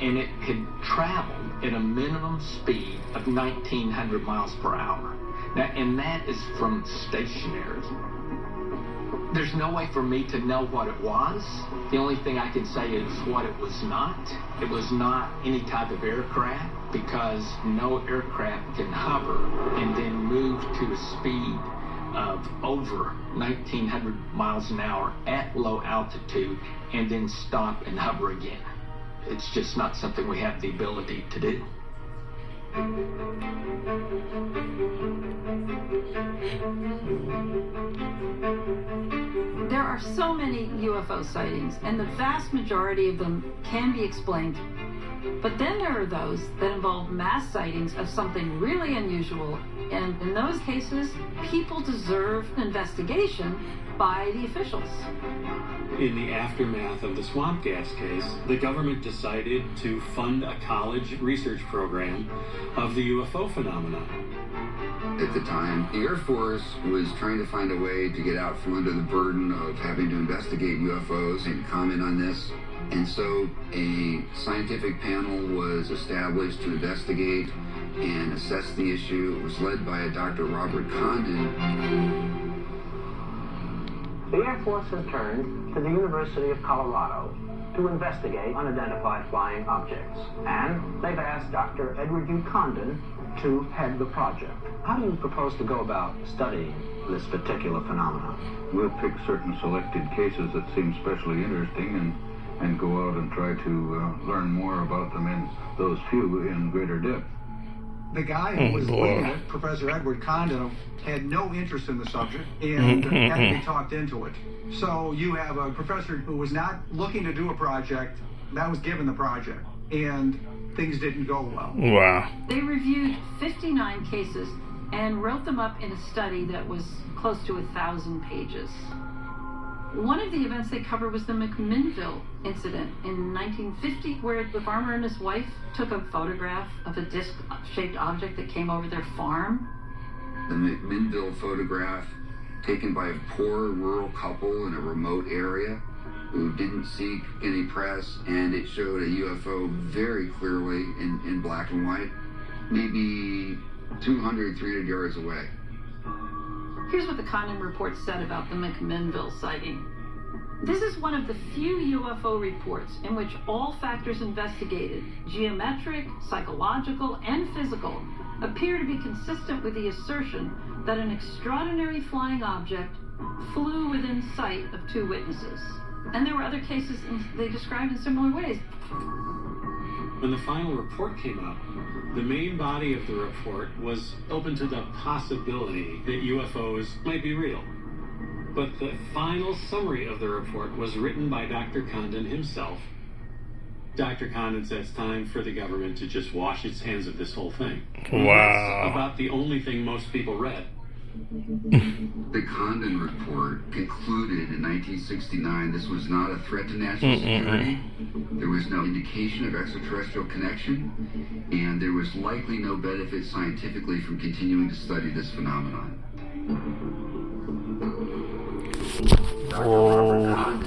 and it had traveled at a minimum speed of 1,900 miles per hour. Now, and that is from stationary. There's no way for me to know what it was. The only thing I can say is what it was not. It was not any type of aircraft, because no aircraft can hover and then move to a speed of over 1,900 miles an hour at low altitude and then stop and hover again. It's just not something we have the ability to do. There are so many UFO sightings, and the vast majority of them can be explained. But then there are those that involve mass sightings of something really unusual, and in those cases, people deserve an investigation by the officials. In the aftermath of the swamp gas case, the government decided to fund a college research program of the UFO phenomenon. At the time, the Air Force was trying to find a way to get out from under the burden of having to investigate UFOs and comment on this. And so a scientific panel was established to investigate and assess the issue. It was led by a Dr. Robert Condon. The Air Force has turned to the University of Colorado to investigate unidentified flying objects. And they've asked Dr. Edward U. Condon to head the project. How do you propose to go about studying this particular phenomenon? We'll pick certain selected cases that seem especially interesting and go out and try to learn more about them in those few in greater depth. The guy who was leading it, Professor Edward Condon, had no interest in the subject and had to be talked into it. So you have a professor who was not looking to do a project, that was given the project, and things didn't go well. Wow. They reviewed 59 cases and wrote them up in a study that was close to 1,000 pages. One of the events they covered was the McMinnville incident in 1950, where the farmer and his wife took a photograph of a disc-shaped object that came over their farm. The McMinnville photograph, taken by a poor rural couple in a remote area who didn't seek any press, and it showed a UFO very clearly in black and white, maybe 200, 300 yards away. Here's what the Condon report said about the McMinnville sighting. This is one of the few UFO reports in which all factors investigated, geometric, psychological, and physical, appear to be consistent with the assertion that an extraordinary flying object flew within sight of two witnesses. And there were other cases they described in similar ways. When the final report came out, the main body of the report was open to the possibility that UFOs might be real. But the final summary of the report was written by Dr. Condon himself. Dr. Condon said it's time for the government to just wash its hands of this whole thing. Wow. That's about the only thing most people read. The Condon report concluded in 1969 this was not a threat to national security. There was no indication of extraterrestrial connection, and there was likely no benefit scientifically from continuing to study this phenomenon.